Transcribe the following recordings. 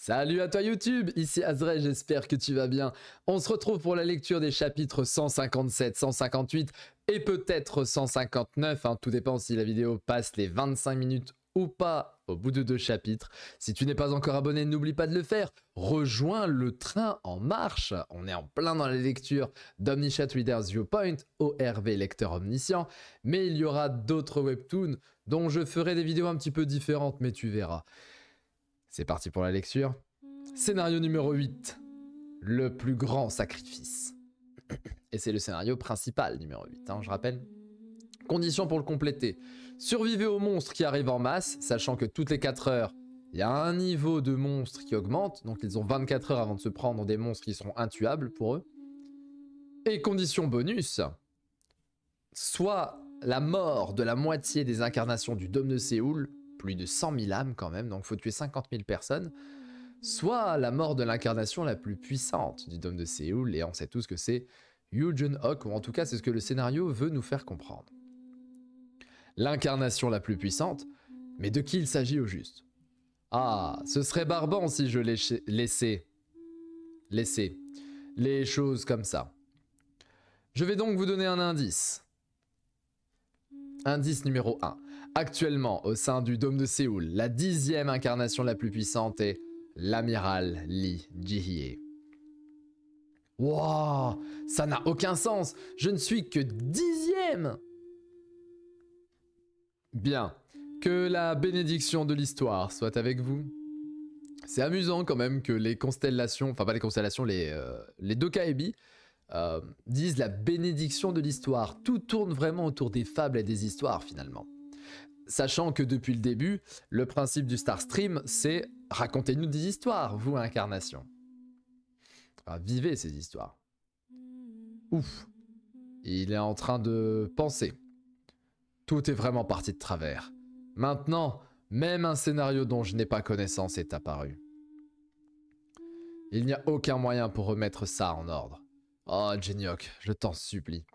Salut à toi YouTube, ici Azrael, j'espère que tu vas bien. On se retrouve pour la lecture des chapitres 157, 158 et peut-être 159, tout dépend si la vidéo passe les 25 minutes ou pas au bout de 2 chapitres. Si tu n'es pas encore abonné, n'oublie pas de le faire. Rejoins le train en marche. On est en plein dans la lecture d'Omniscient Reader's Viewpoint, ORV lecteur omniscient, mais il y aura d'autres webtoons dont je ferai des vidéos un petit peu différentes, mais tu verras. C'est parti pour la lecture. Scénario numéro 8. Le plus grand sacrifice. Et c'est le scénario principal numéro 8, je rappelle. Conditions pour le compléter. Survivez aux monstres qui arrivent en masse, sachant que toutes les 4 heures, il y a un niveau de monstres qui augmente. Donc ils ont 24 heures avant de se prendre des monstres qui seront intuables pour eux. Et condition bonus. Soit la mort de la moitié des incarnations du Dôme de Séoul, plus de 100 000 âmes quand même, donc il faut tuer 50 000 personnes, soit la mort de l'incarnation la plus puissante du Dôme de Séoul, et on sait tous que c'est Yoo Jun-ok, ou en tout cas c'est ce que le scénario veut nous faire comprendre. L'incarnation la plus puissante, mais de qui il s'agit au juste? Ah, ce serait barbant si je laissais les choses comme ça. Je vais donc vous donner un indice. Indice numéro 1. Actuellement, au sein du Dôme de Séoul, la 10e incarnation la plus puissante est l'amiral Lee Ji-hye. Wouah, ça n'a aucun sens. Je ne suis que 10e. Bien, que la bénédiction de l'histoire soit avec vous. C'est amusant quand même que les constellations, enfin pas les constellations, les Dokaebi disent la bénédiction de l'histoire. Tout tourne vraiment autour des fables et des histoires finalement. Sachant que depuis le début, le principe du Star Stream, c'est racontez-nous des histoires, vous incarnation. Enfin, vivez ces histoires. Ouf. Il est en train de penser. Tout est vraiment parti de travers. Maintenant, même un scénario dont je n'ai pas connaissance est apparu. Il n'y a aucun moyen pour remettre ça en ordre. Oh, Geniok, je t'en supplie.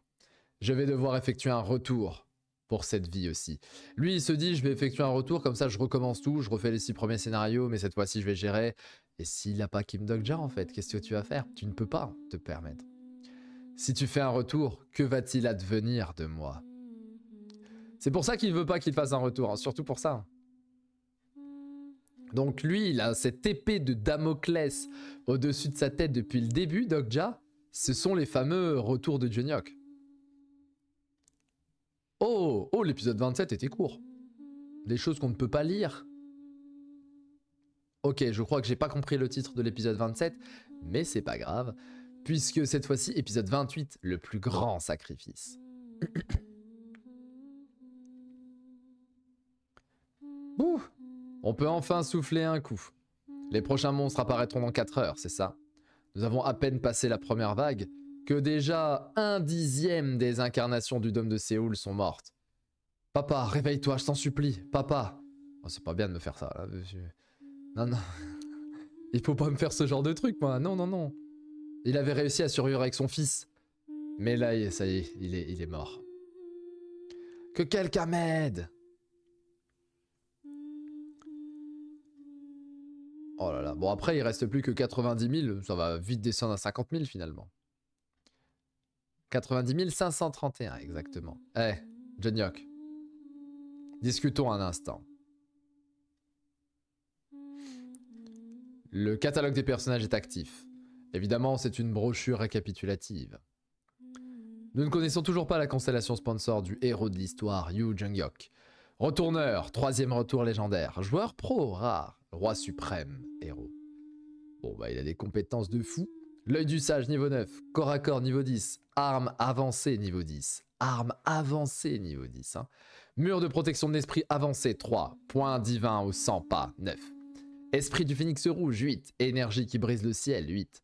Je vais devoir effectuer un retour pour cette vie aussi. Lui, il se dit, je vais effectuer un retour, comme ça je recommence tout, je refais les 6 premiers scénarios, mais cette fois-ci je vais gérer. Et s'il n'a pas Kim Dok-ja en fait, qu'est-ce que tu vas faire? Tu ne peux pas te permettre. Si tu fais un retour, que va-t-il advenir de moi? C'est pour ça qu'il ne veut pas qu'il fasse un retour, surtout pour ça. Donc lui, il a cette épée de Damoclès au-dessus de sa tête depuis le début, Dok-ja. Ce sont les fameux retours de Geniok. Oh, l'épisode 27 était court. Des choses qu'on ne peut pas lire. Ok, je crois que j'ai pas compris le titre de l'épisode 27, mais c'est pas grave, puisque cette fois-ci, épisode 28, le plus grand sacrifice. Ouh, on peut enfin souffler un coup. Les prochains monstres apparaîtront dans 4 heures, c'est ça? Nous avons à peine passé la première vague, que déjà 1/10 des incarnations du Dôme de Séoul sont mortes. Papa, réveille-toi, je t'en supplie, papa. Oh, c'est pas bien de me faire ça, là, monsieur. Non, non. Il faut pas me faire ce genre de truc, moi. Non, non, non. Il avait réussi à survivre avec son fils. Mais là, ça y est, il est mort. Que quelqu'un m'aide! Oh là là. Bon, après, il reste plus que 90 000. Ça va vite descendre à 50 000, finalement. 90 531, exactement. Eh, Geniok. Discutons un instant. Le catalogue des personnages est actif. Évidemment, c'est une brochure récapitulative. Nous ne connaissons toujours pas la constellation sponsor du héros de l'histoire, Yoo Jung-ok. Retourneur, 3e retour légendaire. Joueur pro, rare. Roi suprême, héros. Bon, bah, il a des compétences de fou. L'œil du sage, niveau 9. Corps à corps, niveau 10. Arme avancée, niveau 10. Arme avancée, niveau 10. Mur de protection de l'esprit avancé, 3. Point divin au 100 pas, 9. Esprit du phénix rouge, 8. Énergie qui brise le ciel, 8.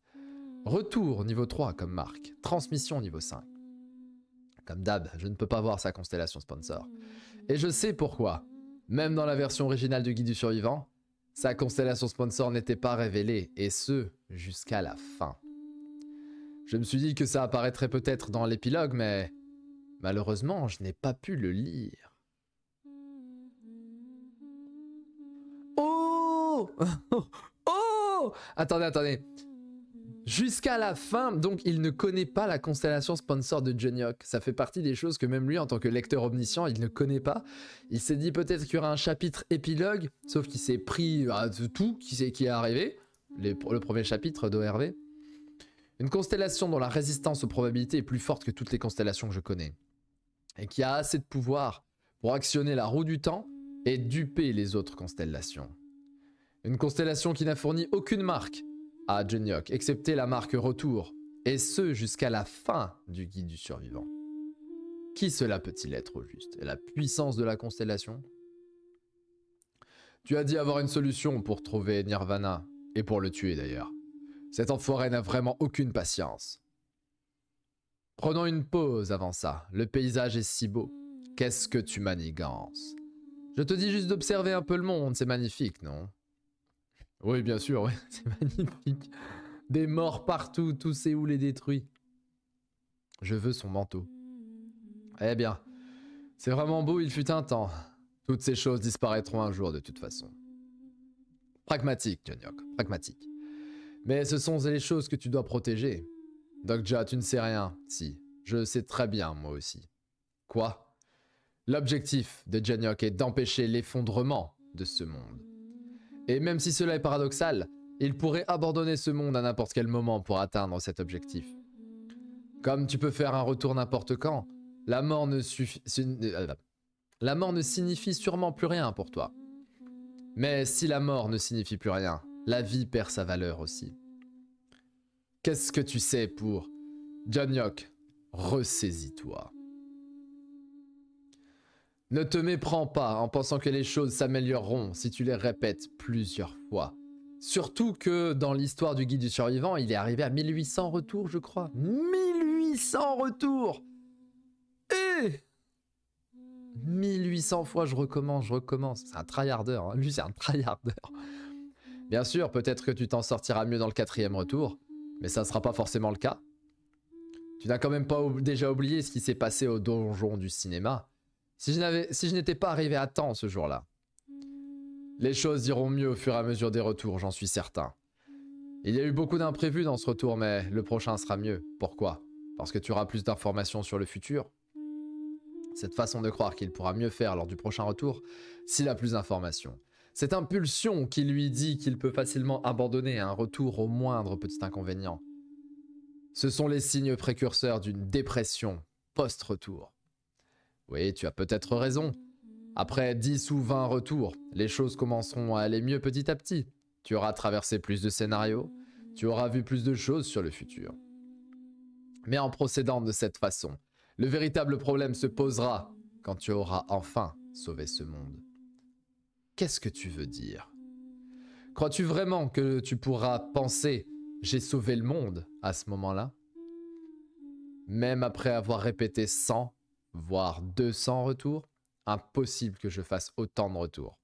Retour, niveau 3 comme marque. Transmission, niveau 5. Comme d'hab, je ne peux pas voir sa constellation sponsor. Et je sais pourquoi. Même dans la version originale du guide du survivant, sa constellation sponsor n'était pas révélée, et ce, jusqu'à la fin. Je me suis dit que ça apparaîtrait peut-être dans l'épilogue, mais malheureusement, je n'ai pas pu le lire. Oh! Oh! Oh! Attendez, attendez. Jusqu'à la fin, donc il ne connaît pas la constellation sponsor de Juniok. Ça fait partie des choses que même lui, en tant que lecteur omniscient, il ne connaît pas. Il s'est dit peut-être qu'il y aura un chapitre épilogue, sauf qu'il s'est pris de tout qui est arrivé. Le premier chapitre d'ORV. Une constellation dont la résistance aux probabilités est plus forte que toutes les constellations que je connais. Et qui a assez de pouvoir pour actionner la roue du temps et duper les autres constellations. Une constellation qui n'a fourni aucune marque à Juniok, excepté la marque Retour, et ce jusqu'à la fin du guide du survivant. Qui cela peut-il être au juste? Et la puissance de la constellation? Tu as dit avoir une solution pour trouver Nirvana, et pour le tuer d'ailleurs. Cet enfoiré n'a vraiment aucune patience. Prenons une pause avant ça, le paysage est si beau. Qu'est-ce que tu manigances? Je te dis juste d'observer un peu le monde, c'est magnifique, non? Oui, bien sûr, oui, c'est magnifique. Des morts partout, tout Séoul est détruit. Je veux son manteau. Eh bien, c'est vraiment beau, il fut un temps. Toutes ces choses disparaîtront un jour de toute façon. Pragmatique, Juniok, pragmatique. Mais ce sont les choses que tu dois protéger. Dokja, tu ne sais rien. Si, je sais très bien, moi aussi. Quoi? L'objectif de Juniok est d'empêcher l'effondrement de ce monde. Et même si cela est paradoxal, il pourrait abandonner ce monde à n'importe quel moment pour atteindre cet objectif. Comme tu peux faire un retour n'importe quand, la mort ne signifie sûrement plus rien pour toi. Mais si la mort ne signifie plus rien, la vie perd sa valeur aussi. Qu'est-ce que tu sais pour Juniok? Ressaisis-toi. Ne te méprends pas en pensant que les choses s'amélioreront si tu les répètes plusieurs fois. Surtout que dans l'histoire du guide du survivant, il est arrivé à 1800 retours, je crois. 1800 retours! Et 1800 fois, je recommence. C'est un tryharder, hein. Lui, c'est un tryharder. Bien sûr, peut-être que tu t'en sortiras mieux dans le 4e retour, mais ça ne sera pas forcément le cas. Tu n'as quand même pas déjà oublié ce qui s'est passé au donjon du cinéma. Si je n'étais pas arrivé à temps ce jour-là. Les choses iront mieux au fur et à mesure des retours, j'en suis certain. Il y a eu beaucoup d'imprévus dans ce retour, mais le prochain sera mieux. Pourquoi? Parce que tu auras plus d'informations sur le futur. Cette façon de croire qu'il pourra mieux faire lors du prochain retour, s'il a plus d'informations. Cette impulsion qui lui dit qu'il peut facilement abandonner un retour au moindre petit inconvénient. Ce sont les signes précurseurs d'une dépression post-retour. Oui, tu as peut-être raison. Après 10 ou 20 retours, les choses commenceront à aller mieux petit à petit. Tu auras traversé plus de scénarios, tu auras vu plus de choses sur le futur. Mais en procédant de cette façon, le véritable problème se posera quand tu auras enfin sauvé ce monde. Qu'est-ce que tu veux dire? Crois-tu vraiment que tu pourras penser « j'ai sauvé le monde » à ce moment-là? Même après avoir répété 100, voire 200 retours, impossible que je fasse autant de retours.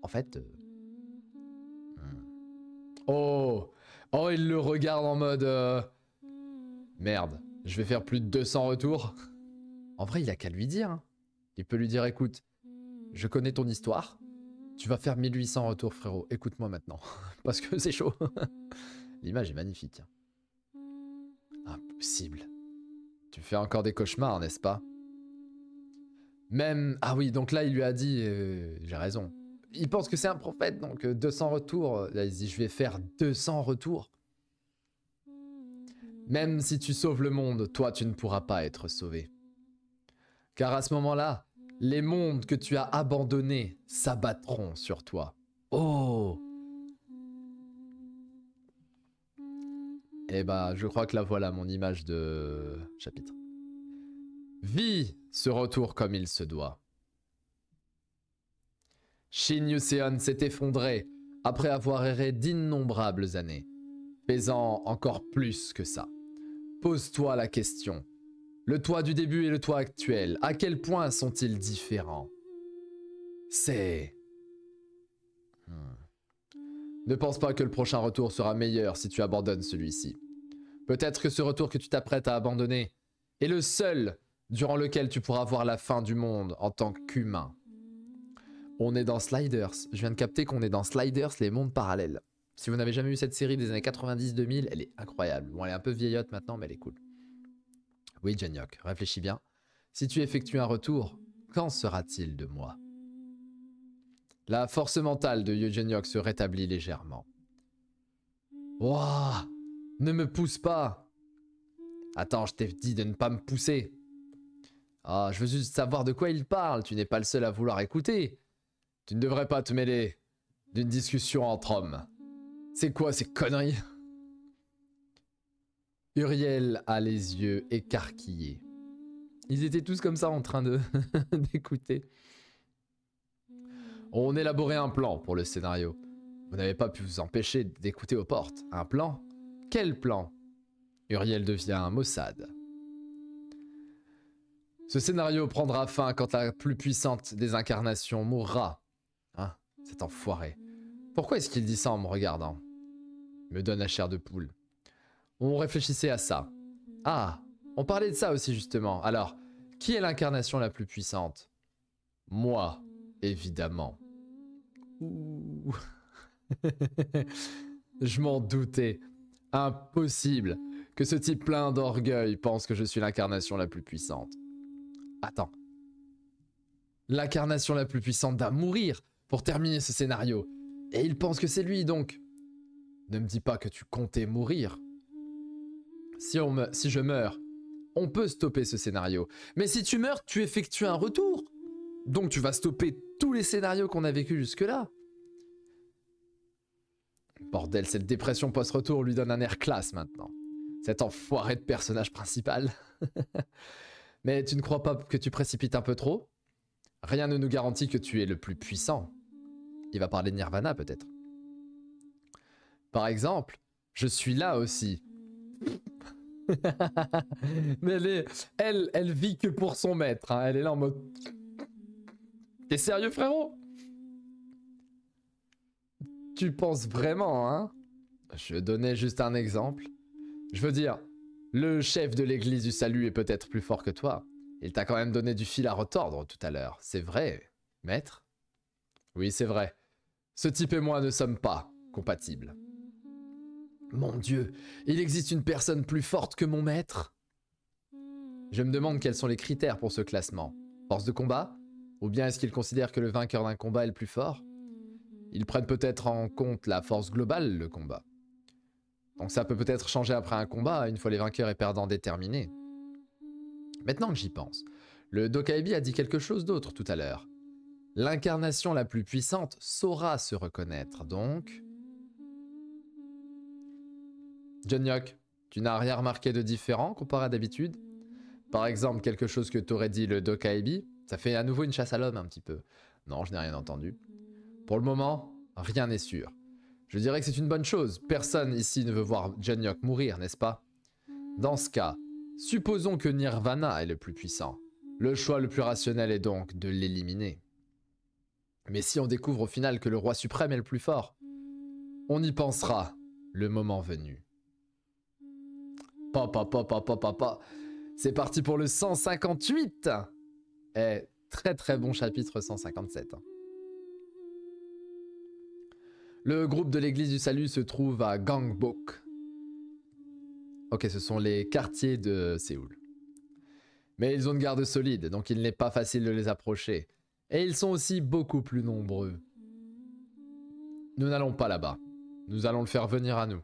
En fait... Oh, il le regarde en mode... Merde, je vais faire plus de 200 retours. En vrai, il a qu'à lui dire. Hein. Il peut lui dire, écoute, je connais ton histoire. Tu vas faire 1800 retours, frérot. Écoute-moi maintenant. Parce que c'est chaud. L'image est magnifique. Impossible. Tu fais encore des cauchemars, n'est-ce pas? Même... Ah oui, donc là, il lui a dit... j'ai raison. Il pense que c'est un prophète, donc 200 retours. Là, il se dit, je vais faire 200 retours. Même si tu sauves le monde, toi, tu ne pourras pas être sauvé. Car à ce moment-là, les mondes que tu as abandonnés s'abattront sur toi. Oh! Eh bah, je crois que là, voilà mon image de chapitre. Vis ce retour comme il se doit. Shin Yuseon s'est effondré après avoir erré d'innombrables années, pesant encore plus que ça. Pose-toi la question. Le toi du début et le toi actuel, à quel point sont-ils différents? C'est... Ne pense pas que le prochain retour sera meilleur si tu abandonnes celui-ci. Peut-être que ce retour que tu t'apprêtes à abandonner est le seul durant lequel tu pourras voir la fin du monde en tant qu'humain. On est dans Sliders. Je viens de capter qu'on est dans Sliders, les mondes parallèles. Si vous n'avez jamais vu cette série des années 90-2000, elle est incroyable. Bon, elle est un peu vieillotte maintenant, mais elle est cool. Oui, Jeonyok, réfléchis bien. Si tu effectues un retour, qu'en sera-t-il de moi? La force mentale de Yoo Jeonyok se rétablit légèrement. Wouah! Ne me pousse pas! Attends, je t'ai dit de ne pas me pousser. Ah, je veux juste savoir de quoi il parle. Tu n'es pas le seul à vouloir écouter. Tu ne devrais pas te mêler d'une discussion entre hommes. C'est quoi ces conneries? Uriel a les yeux écarquillés. Ils étaient tous comme ça en train de d'écouter. On élaborait un plan pour le scénario. Vous n'avez pas pu vous empêcher d'écouter aux portes. Un plan? Quel plan? Uriel devient maussade. Ce scénario prendra fin quand la plus puissante des incarnations mourra. Hein, cet enfoiré. Pourquoi est-ce qu'il dit ça en me regardant? Il me donne la chair de poule. On réfléchissait à ça. Ah, on parlait de ça aussi justement. Alors, qui est l'incarnation la plus puissante? Moi, évidemment. Ouh. Je m'en doutais. Impossible que ce type plein d'orgueil pense que je suis l'incarnation la plus puissante. Attends. L'incarnation la plus puissante doit mourir pour terminer ce scénario. Et il pense que c'est lui donc. Ne me dis pas que tu comptais mourir. Si je meurs, on peut stopper ce scénario. Mais si tu meurs, tu effectues un retour. Donc tu vas stopper tous les scénarios qu'on a vécus jusque-là. Bordel, cette dépression post-retour lui donne un air classe maintenant. Cet enfoiré de personnage principal. Mais tu ne crois pas que tu précipites un peu trop? Rien ne nous garantit que tu es le plus puissant. Il va parler de Nirvana peut-être. Par exemple, je suis là aussi. Mais elle vit que pour son maître. Hein. Elle est là en mode... T'es sérieux frérot? Tu penses vraiment, hein? Je donnais juste un exemple. Je veux dire, le chef de l'église du salut est peut-être plus fort que toi. Il t'a quand même donné du fil à retordre tout à l'heure. C'est vrai, maître? Oui, c'est vrai. Ce type et moi ne sommes pas compatibles. Mon Dieu, il existe une personne plus forte que mon maître? Je me demande quels sont les critères pour ce classement. Force de combat? Ou bien est-ce qu'ils considèrent que le vainqueur d'un combat est le plus fort? Ils prennent peut-être en compte la force globale, le combat. Donc ça peut peut-être changer après un combat, une fois les vainqueurs et perdants déterminés. Maintenant que j'y pense, le Dokaibi a dit quelque chose d'autre tout à l'heure. L'incarnation la plus puissante saura se reconnaître, donc... Jeonyok, tu n'as rien remarqué de différent comparé à d'habitude? Par exemple, quelque chose que t'aurait dit le Dokaibi? Ça fait à nouveau une chasse à l'homme un petit peu. Non, je n'ai rien entendu. Pour le moment, rien n'est sûr. Je dirais que c'est une bonne chose. Personne ici ne veut voir Jeonyok mourir, n'est-ce pas? Dans ce cas, supposons que Nirvana est le plus puissant. Le choix le plus rationnel est donc de l'éliminer. Mais si on découvre au final que le roi suprême est le plus fort, on y pensera le moment venu. Papa. C'est parti pour le 158. Eh, très très bon chapitre 157. Le groupe de l'église du salut se trouve à Gangbok. Ok, ce sont les quartiers de Séoul. Mais ils ont une garde solide, donc il n'est pas facile de les approcher. Et ils sont aussi beaucoup plus nombreux. Nous n'allons pas là-bas. Nous allons le faire venir à nous.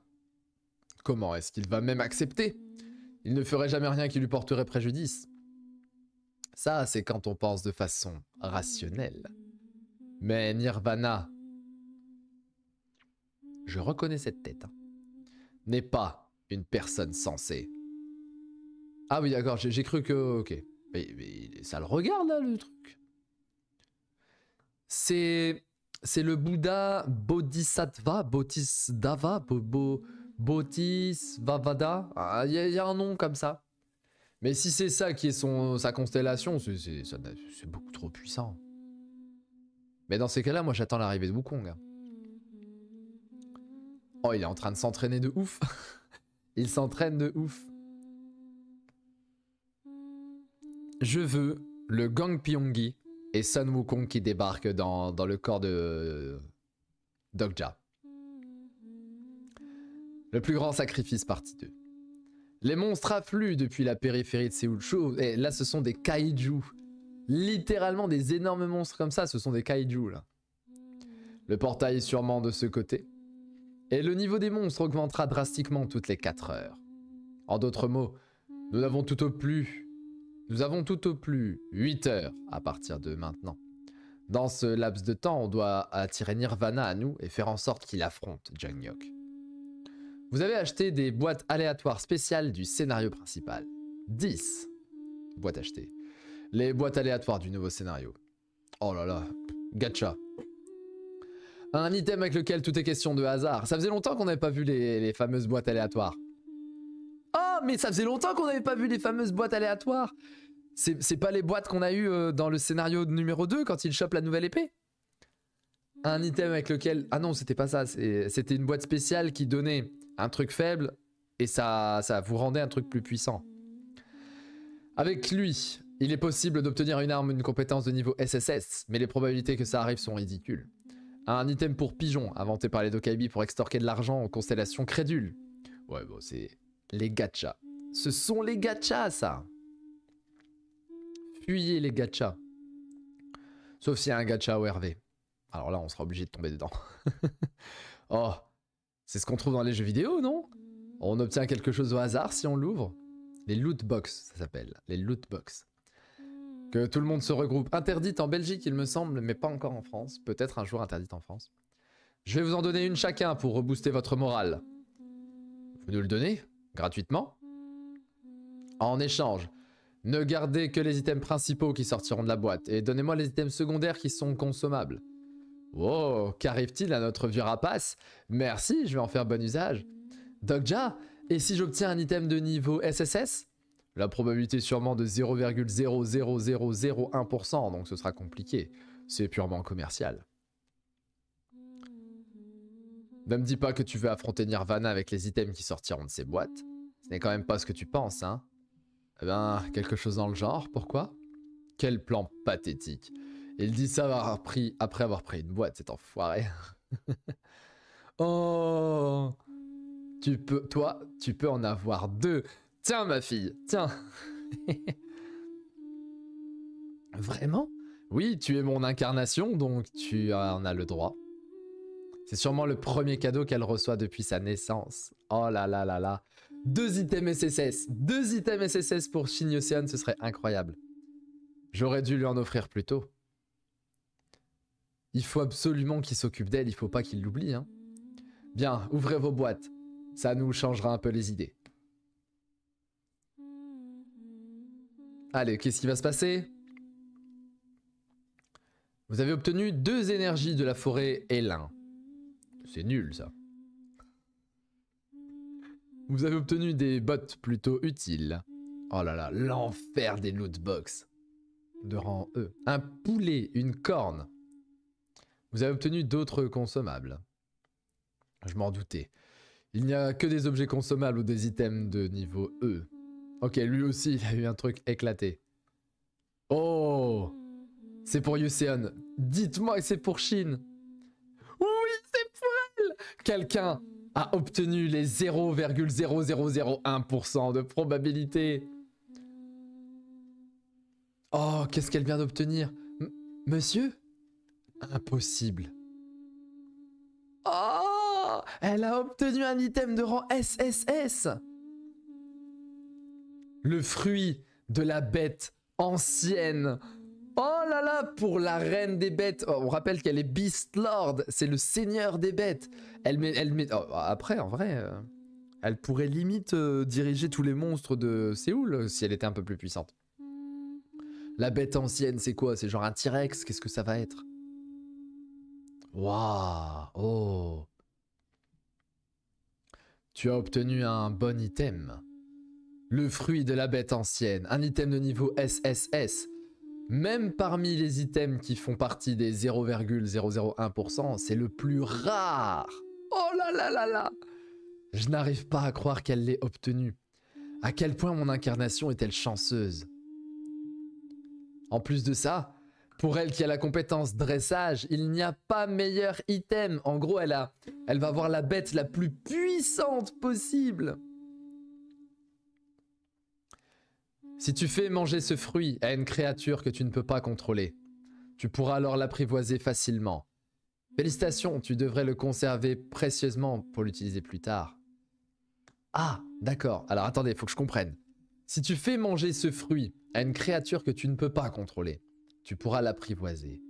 Comment est-ce qu'il va même accepter? Il ne ferait jamais rien qui lui porterait préjudice. Ça, c'est quand on pense de façon rationnelle. Mais Nirvana, je reconnais cette tête, hein, n'est pas une personne sensée. Ah oui, d'accord, j'ai cru que... Ok. Mais ça le regarde, là, le truc. C'est le Bouddha Bodhisattva, Bodhisvavada. Il y a un nom comme ça. Mais si c'est ça qui est sa constellation, c'est beaucoup trop puissant. Mais dans ces cas-là, moi j'attends l'arrivée de Wukong. Oh, il est en train de s'entraîner de ouf. Il s'entraîne de ouf. Je veux le Gang Pyongi et Sun Wukong qui débarquent dans le corps de Dokja. Le plus grand sacrifice, partie 2. Les monstres affluent depuis la périphérie de Séoul. Et là, ce sont des kaiju. Littéralement des énormes monstres comme ça, ce sont des kaiju là. Le portail est sûrement de ce côté. Et le niveau des monstres augmentera drastiquement toutes les 4 heures. En d'autres mots, nous avons tout au plus 8 heures à partir de maintenant. Dans ce laps de temps, on doit attirer Nirvana à nous et faire en sorte qu'il affronte Jungkook. Vous avez acheté des boîtes aléatoires spéciales du scénario principal. 10 boîtes achetées. Les boîtes aléatoires du nouveau scénario. Oh là là, gacha. Un item avec lequel tout est question de hasard. Ça faisait longtemps qu'on n'avait pas vu les fameuses boîtes aléatoires. Oh, mais ça faisait longtemps qu'on n'avait pas vu les fameuses boîtes aléatoires. C'est pas les boîtes qu'on a eues dans le scénario numéro 2 quand il chope la nouvelle épée. Un item avec lequel... Ah non, c'était pas ça. C'était une boîte spéciale qui donnait un truc faible et ça vous rendait un truc plus puissant. Avec lui, il est possible d'obtenir une arme ou une compétence de niveau SSS, mais les probabilités que ça arrive sont ridicules. Un item pour pigeon, inventé par les Dokaibi pour extorquer de l'argent en constellation crédule. Ouais, bon, c'est les gachas. Ce sont les gachas, ça. Fuyez les gachas. Sauf s'il y a un gacha ORV. Alors là, on sera obligé de tomber dedans. Oh, c'est ce qu'on trouve dans les jeux vidéo, non? On obtient quelque chose au hasard si on l'ouvre. Les loot box, ça s'appelle. Les loot box. Que tout le monde se regroupe. Interdite en Belgique, il me semble, mais pas encore en France. Peut-être un jour interdite en France. Je vais vous en donner une chacun pour rebooster votre morale. Vous nous le donnez gratuitement. En échange, ne gardez que les items principaux qui sortiront de la boîte et donnez-moi les items secondaires qui sont consommables. Oh, qu'arrive-t-il à notre vieux rapace? Merci, je vais en faire bon usage. Dokja, et si j'obtiens un item de niveau SSS? La probabilité est sûrement de 0,00001%, donc ce sera compliqué. C'est purement commercial. Ne me dis pas que tu veux affronter Nirvana avec les items qui sortiront de ces boîtes. Ce n'est quand même pas ce que tu penses, hein? Eh ben, quelque chose dans le genre, pourquoi? Quel plan pathétique. Il dit ça après avoir pris une boîte, cet enfoiré. Oh, toi, tu peux en avoir 2. Tiens, ma fille, tiens. Vraiment? Oui, tu es mon incarnation, donc tu en as le droit. C'est sûrement le premier cadeau qu'elle reçoit depuis sa naissance. Oh là là là là. 2 items SSS. 2 items SSS pour Shin Yoseon, ce serait incroyable. J'aurais dû lui en offrir plus tôt. Il faut absolument qu'il s'occupe d'elle, il faut pas qu'il l'oublie. Hein. Bien, ouvrez vos boîtes. Ça nous changera un peu les idées. Allez, qu'est-ce qui va se passer? Vous avez obtenu 2 énergies de la forêt Élin. C'est nul, ça. Vous avez obtenu des bottes plutôt utiles. Oh là là, l'enfer des loot box. De rang E. Un poulet, une corne. Vous avez obtenu d'autres consommables. Je m'en doutais. Il n'y a que des objets consommables ou des items de niveau E. Ok, lui aussi, il a eu un truc éclaté. Oh! C'est pour Yoseon. Dites-moi que c'est pour Shin. Oui, c'est pour elle! Quelqu'un a obtenu les 0,0001% de probabilité. Oh, qu'est-ce qu'elle vient d'obtenir? Monsieur? Impossible. Oh! Elle a obtenu un item de rang SSS. Le fruit de la bête ancienne. Oh là là, pour la reine des bêtes. Oh, on rappelle qu'elle est Beast Lord. C'est le seigneur des bêtes. Elle met... Oh, après, en vrai, elle pourrait limite diriger tous les monstres de Séoul si elle était un peu plus puissante. La bête ancienne, c'est quoi? C'est genre un T-Rex? Qu'est-ce que ça va être? Waouh! Oh! Tu as obtenu un bon item. Le fruit de la bête ancienne. Un item de niveau SSS. Même parmi les items qui font partie des 0,001%, c'est le plus rare. Oh là là là là! Je n'arrive pas à croire qu'elle l'ait obtenu. À quel point mon incarnation est-elle chanceuse? En plus de ça, Pour elle qui a la compétence dressage, il n'y a pas meilleur item. En gros, elle va avoir la bête la plus puissante possible. Si tu fais manger ce fruit à une créature que tu ne peux pas contrôler, tu pourras alors l'apprivoiser facilement. Félicitations, tu devrais le conserver précieusement pour l'utiliser plus tard. Ah, d'accord. Alors attendez, il faut que je comprenne. Si tu fais manger ce fruit à une créature que tu ne peux pas contrôler, tu pourras l'apprivoiser.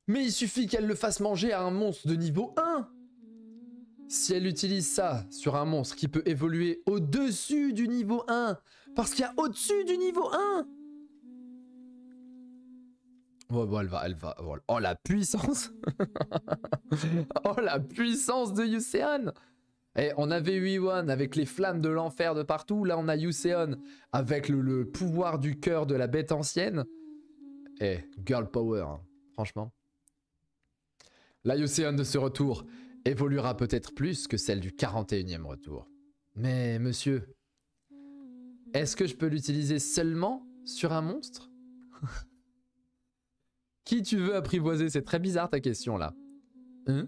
Mais il suffit qu'elle le fasse manger à un monstre de niveau 1. Si elle utilise ça sur un monstre qui peut évoluer au-dessus du niveau 1, parce qu'il y a au-dessus du niveau 1. Bon, elle va. Oh, la puissance. Oh, la puissance de Yuseon. Et on avait Yuiwan avec les flammes de l'enfer de partout. Là, on a Yuseon avec le pouvoir du cœur de la bête ancienne. Eh, girl power, hein, franchement. La Yuseon de ce retour évoluera peut-être plus que celle du 41e retour. Mais monsieur, est-ce que je peux l'utiliser seulement sur un monstre? Qui tu veux apprivoiser? C'est très bizarre ta question là. Hein?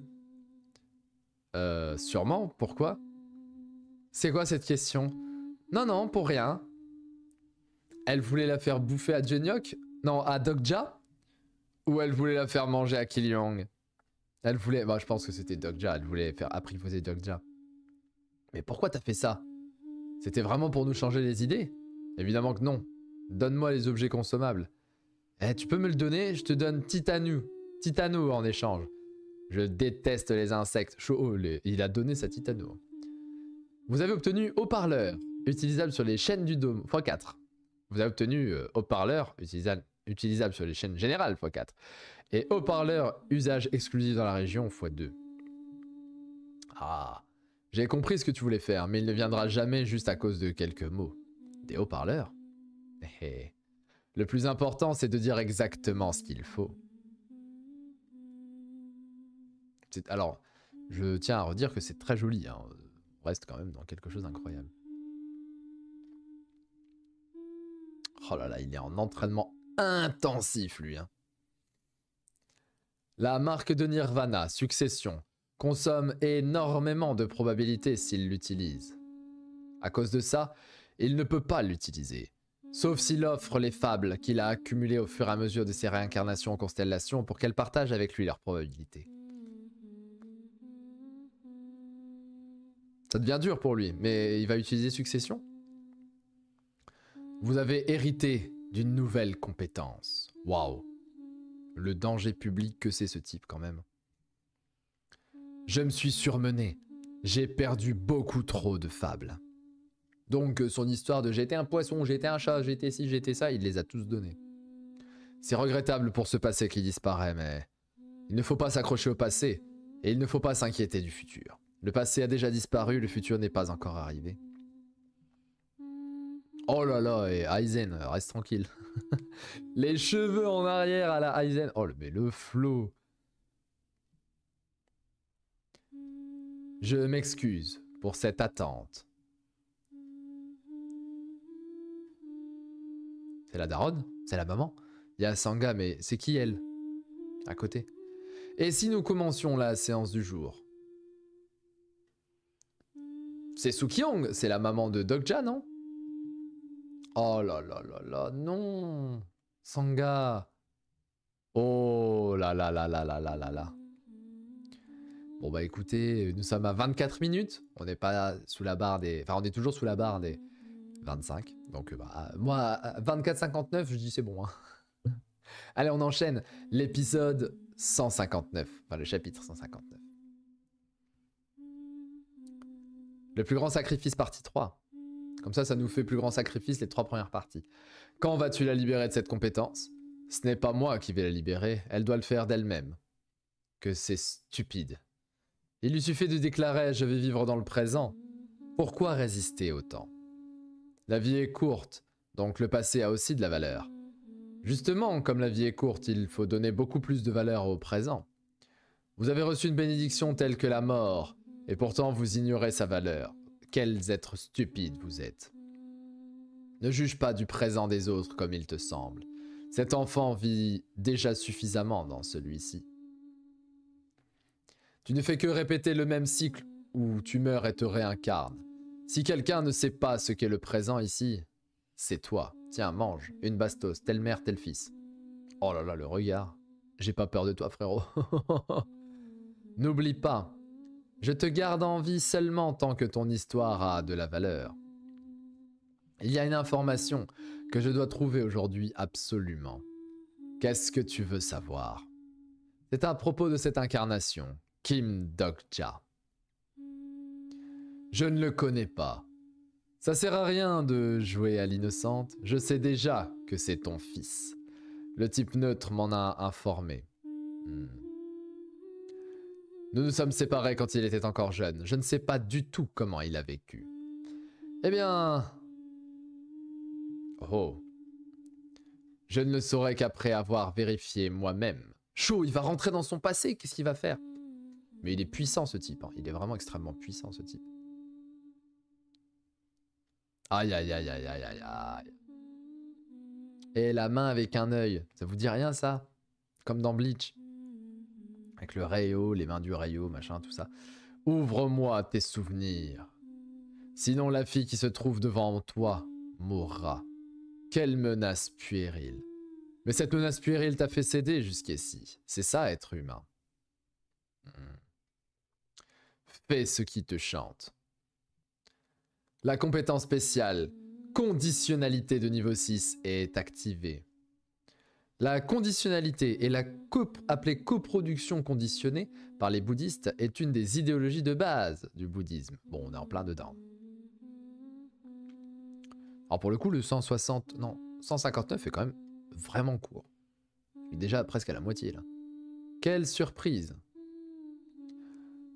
Sûrement, pourquoi? C'est quoi cette question? Non, pour rien. Elle voulait la faire bouffer à Genyok? Non, à Dokja? Ou elle voulait la faire manger à Kiliang? Elle voulait... Bah, je pense que c'était Dokja, elle voulait faire apprivoiser Dokja. Mais pourquoi t'as fait ça? C'était vraiment pour nous changer les idées? Évidemment que non. Donne-moi les objets consommables. Eh, tu peux me le donner? Je te donne Titano en échange. Je déteste les insectes. Il a donné sa Titano. Vous avez obtenu haut-parleur, utilisable sur les chaînes du dôme, x4. Vous avez obtenu haut-parleur, utilisable sur les chaînes générales, x4. Et haut-parleur, usage exclusif dans la région, x2. Ah, j'ai compris ce que tu voulais faire, mais il ne viendra jamais juste à cause de quelques mots. Des haut-parleurs? Le plus important, c'est de dire exactement ce qu'il faut. Alors, je tiens à redire que c'est très joli. Hein. On reste quand même dans quelque chose d'incroyable. Oh là là, il est en entraînement intensif, lui. Hein. La marque de Nirvana, Succession, consomme énormément de probabilités s'il l'utilise. À cause de ça, il ne peut pas l'utiliser. Sauf s'il offre les fables qu'il a accumulées au fur et à mesure de ses réincarnations en constellation pour qu'elle partage avec lui leurs probabilités. Ça devient dur pour lui, mais il va utiliser Succession. Vous avez hérité d'une nouvelle compétence. Waouh. Le danger public que c'est ce type quand même. Je me suis surmené. J'ai perdu beaucoup trop de fables. Donc son histoire de j'étais un poisson, j'étais un chat, j'étais ci, j'étais ça, il les a tous donnés. C'est regrettable pour ce passé qui disparaît, mais il ne faut pas s'accrocher au passé et il ne faut pas s'inquiéter du futur. Le passé a déjà disparu, le futur n'est pas encore arrivé. Oh là là, et Aizen, reste tranquille. Les cheveux en arrière à la Aizen. Oh, mais le flow. Je m'excuse pour cette attente. C'est la daronne? C'est la maman? Il y a Sangha, mais c'est qui elle? À côté. Et si nous commencions la séance du jour? C'est Sukyong, c'est la maman de Dokja, non? Oh là là là là, non. Sangha. Oh là là là là là là là là. Bon bah écoutez, nous sommes à 24 minutes. On n'est pas sous la barre des... Enfin, on est toujours sous la barre des 25. Donc bah, moi, à 24,59, je dis c'est bon. Hein. Allez, on enchaîne. L'épisode 159. Enfin, le chapitre 159. Le plus grand sacrifice, partie 3. Comme ça nous fait plus grand sacrifice les 3 premières parties. Quand vas-tu la libérer de cette compétence? Ce n'est pas moi qui vais la libérer, elle doit le faire d'elle-même. Que c'est stupide. Il lui suffit de déclarer « je vais vivre dans le présent ». Pourquoi résister autant? La vie est courte, donc le passé a aussi de la valeur. Justement, comme la vie est courte, il faut donner beaucoup plus de valeur au présent. Vous avez reçu une bénédiction telle que la mort, et pourtant vous ignorez sa valeur. Quels êtres stupides vous êtes. Ne juge pas du présent des autres comme il te semble. Cet enfant vit déjà suffisamment dans celui-ci. Tu ne fais que répéter le même cycle où tu meurs et te réincarnes. Si quelqu'un ne sait pas ce qu'est le présent ici, c'est toi. Tiens, mange, une bastos, telle mère, tel fils. Oh là là, le regard. J'ai pas peur de toi, frérot. N'oublie pas, je te garde en vie seulement tant que ton histoire a de la valeur. Il y a une information que je dois trouver aujourd'hui absolument. Qu'est-ce que tu veux savoir? C'est à propos de cette incarnation, Kim Dokja. Je ne le connais pas. Ça sert à rien de jouer à l'innocente. Je sais déjà que c'est ton fils. Le type neutre m'en a informé. Nous nous sommes séparés quand il était encore jeune. Je ne sais pas du tout comment il a vécu. Eh bien... Oh. Je ne le saurai qu'après avoir vérifié moi-même. Chaud, il va rentrer dans son passé, qu'est-ce qu'il va faire? Mais il est puissant ce type, hein. Il est vraiment extrêmement puissant ce type. Aïe aïe aïe aïe aïe aïe aïe. Et la main avec un œil, ça vous dit rien ça? Comme dans Bleach. Avec le Rayo, les mains du Rayo, machin, tout ça. Ouvre-moi tes souvenirs. Sinon la fille qui se trouve devant toi mourra. Quelle menace puérile. Mais cette menace puérile t'a fait céder jusqu'ici. C'est ça être humain. Fais ce qui te chante. La compétence spéciale, conditionnalité de niveau 6 est activée. La conditionnalité et la appelée coproduction conditionnée par les bouddhistes est une des idéologies de base du bouddhisme. Bon, on est en plein dedans. Alors pour le coup, le 160, non, 159 est quand même vraiment court. Je suis déjà presque à la moitié là. Quelle surprise!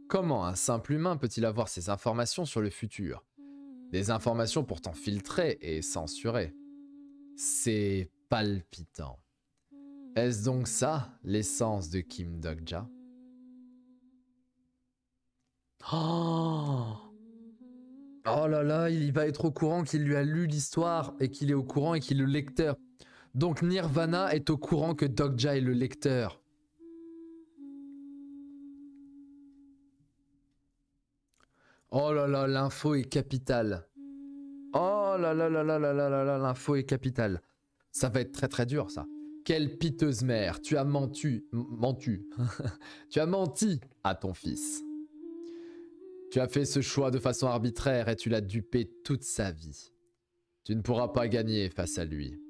Comment un simple humain peut-il avoir ces informations sur le futur? Des informations pourtant filtrées et censurées. C'est palpitant. Est-ce donc ça, l'essence de Kim Dokja? Oh! Oh là là, il va être au courant qu'il lui a lu l'histoire et qu'il est au courant et qu'il est le lecteur. Donc Nirvana est au courant que Dokja est le lecteur. Oh là là, l'info est capitale. Oh là là là là là là là là, l'info est capitale. Ça va être très très dur ça. Quelle piteuse mère, tu as menti. Tu as menti à ton fils. Tu as fait ce choix de façon arbitraire et tu l'as dupé toute sa vie. Tu ne pourras pas gagner face à lui.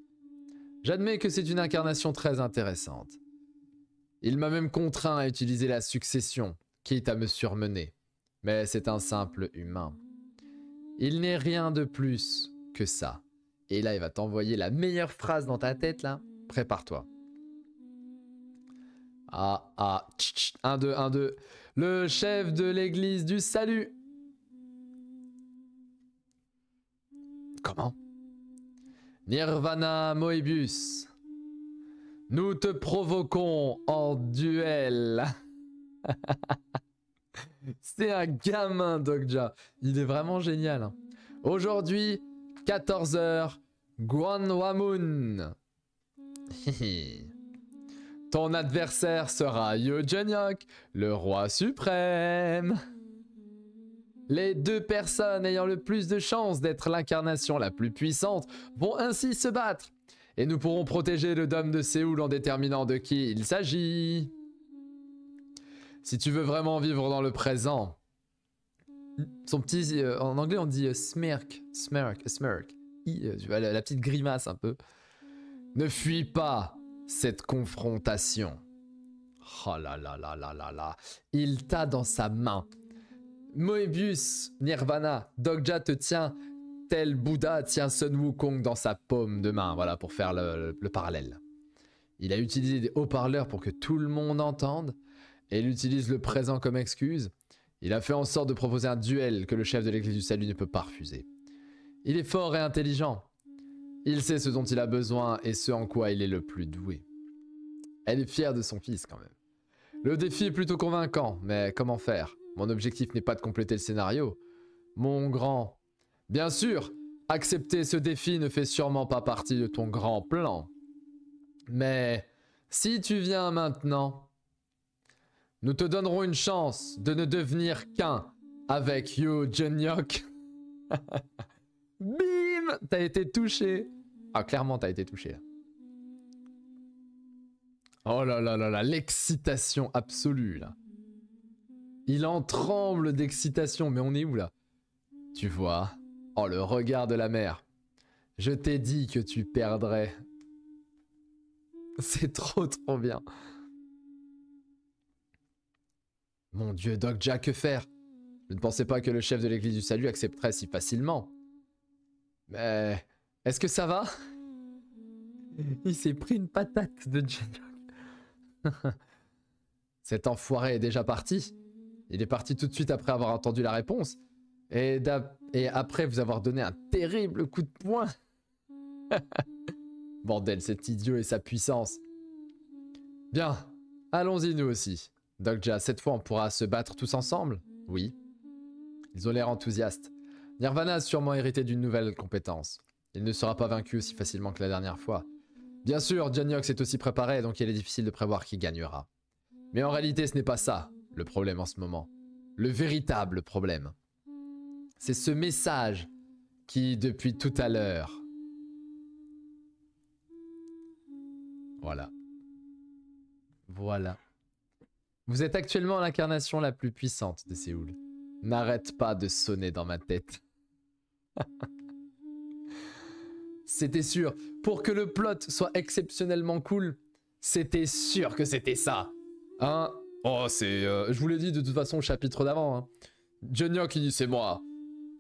J'admets que c'est une incarnation très intéressante. Il m'a même contraint à utiliser la succession, quitte à me surmener. Mais c'est un simple humain. Il n'est rien de plus que ça. Et là, il va t'envoyer la meilleure phrase dans ta tête, là. Prépare-toi. Ah, 1, 2, 1, 2. Le chef de l'église du salut. Comment? Nirvana Moebius. Nous te provoquons en duel. C'est un gamin, Dokja. Il est vraiment génial. Hein. Aujourd'hui, 14 h, Gwanwamun. Ton adversaire sera Yojenyok, le roi suprême. Les deux personnes ayant le plus de chances d'être l'incarnation la plus puissante vont ainsi se battre. Et nous pourrons protéger le dôme de Séoul en déterminant de qui il s'agit. Si tu veux vraiment vivre dans le présent, son petit, en anglais on dit smirk, tu vois, la petite grimace un peu. Ne fuis pas cette confrontation. Oh là là là là là là. Il t'a dans sa main. Moebius, Nirvana, Dokja te tient tel Bouddha tient Sun Wukong dans sa paume de main. Voilà, pour faire le parallèle. Il a utilisé des haut-parleurs pour que tout le monde entende. Et il utilise le présent comme excuse. Il a fait en sorte de proposer un duel que le chef de l'église du salut ne peut pas refuser. Il est fort et intelligent. Il sait ce dont il a besoin et ce en quoi il est le plus doué. Elle est fière de son fils quand même. Le défi est plutôt convaincant, mais comment faire? Mon objectif n'est pas de compléter le scénario. Mon grand... Bien sûr, Accepter ce défi ne fait sûrement pas partie de ton grand plan. Mais si tu viens maintenant, nous te donnerons une chance de ne devenir qu'un avec Yu Jeonyuk. Bim! T'as été touché. Ah, clairement, t'as été touché là. Oh là là là là, l'excitation absolue là. Il en tremble d'excitation, mais on est où là? Tu vois? Oh, le regard de la mère. Je t'ai dit que tu perdrais. C'est trop trop bien. Mon Dieu, Dokja, que faire? Je ne pensais pas que le chef de l'église du salut accepterait si facilement. Mais est-ce que ça va? Il s'est pris une patate de Jeonyuk. Cet enfoiré est déjà parti. Il est parti tout de suite après avoir entendu la réponse. Et après vous avoir donné un terrible coup de poing. Bordel, cet idiot et sa puissance. Bien, allons-y nous aussi. Dokja, cette fois on pourra se battre tous ensemble? Oui. Ils ont l'air enthousiastes. Nirvana a sûrement hérité d'une nouvelle compétence. Il ne sera pas vaincu aussi facilement que la dernière fois. Bien sûr, Jeonyuk s'est aussi préparé, donc il est difficile de prévoir qui gagnera. Mais en réalité, ce n'est pas ça, le problème en ce moment. Le véritable problème. C'est ce message qui, depuis tout à l'heure... Voilà. Voilà. Vous êtes actuellement l'incarnation la plus puissante de Séoul. N'arrête pas de sonner dans ma tête. C'était sûr. Pour que le plot soit exceptionnellement cool, c'était sûr que c'était ça. Hein? Oh, c'est... je vous l'ai dit de toute façon au chapitre d'avant. Hein. Jeonyuk, il dit c'est moi.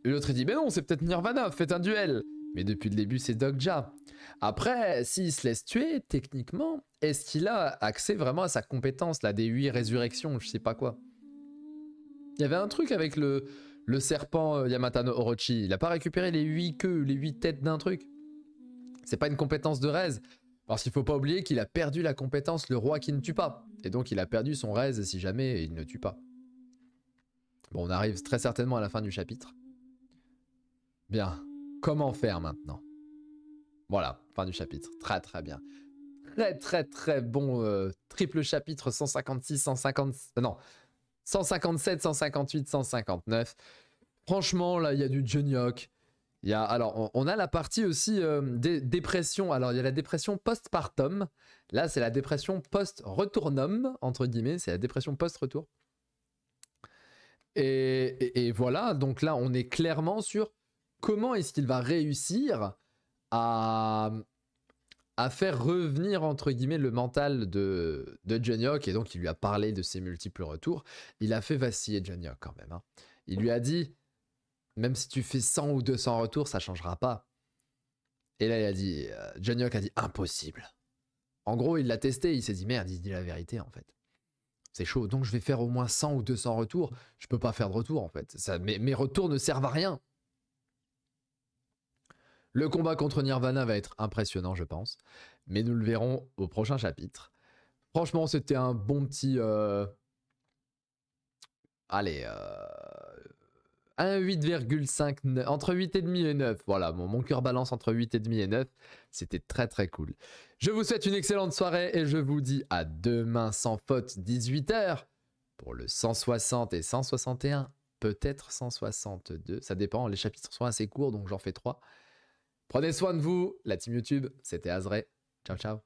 Et l'autre, il dit mais non, c'est peut-être Nirvana, faites un duel. Mais depuis le début, c'est Dokja. Après, s'il se laisse tuer, techniquement, est-ce qu'il a accès vraiment à sa compétence, là, des 8 résurrections, je sais pas quoi. Il y avait un truc avec le serpent Yamata no Orochi. Il a pas récupéré les 8 queues, les 8 têtes d'un truc. C'est pas une compétence de raise. Parce qu'il faut pas oublier qu'il a perdu la compétence le roi qui ne tue pas. Et donc il a perdu son raise si jamais il ne tue pas. Bon, on arrive très certainement à la fin du chapitre. Bien. Comment faire maintenant? Voilà, fin du chapitre. Très très bien. Très très très bon triple chapitre 156, 150... non, 157, 158, 159. Franchement, là, il y a du Jeonyuk. Il y a, alors, on a la partie aussi dépression. Alors, il y a la dépression postpartum. Là, c'est la dépression post-retournum, entre guillemets. C'est la dépression post-retour. Et voilà, donc là, on est clairement sur comment est-ce qu'il va réussir à faire revenir, entre guillemets, le mental de Jeonyuk. Et donc, il lui a parlé de ses multiples retours. Il a fait vaciller Jeonyuk quand même. Hein. Il lui a dit... Même si tu fais 100 ou 200 retours, ça changera pas. Et là, il a dit, Jeonyuk a dit impossible. En gros, il l'a testé, il s'est dit merde, il dit la vérité en fait. C'est chaud, donc je vais faire au moins 100 ou 200 retours. Je peux pas faire de retour en fait. Ça, mes retours ne servent à rien. Le combat contre Nirvana va être impressionnant, je pense. Mais nous le verrons au prochain chapitre. Franchement, c'était un bon petit... Allez... Un 8,5, entre 8,5 et 9. Voilà, bon, mon cœur balance entre 8,5 et 9. C'était très très cool. Je vous souhaite une excellente soirée et je vous dis à demain sans faute 18h pour le 160 et 161. Peut-être 162. Ça dépend, les chapitres sont assez courts donc j'en fais 3. Prenez soin de vous. La team YouTube, c'était Azray. Ciao ciao.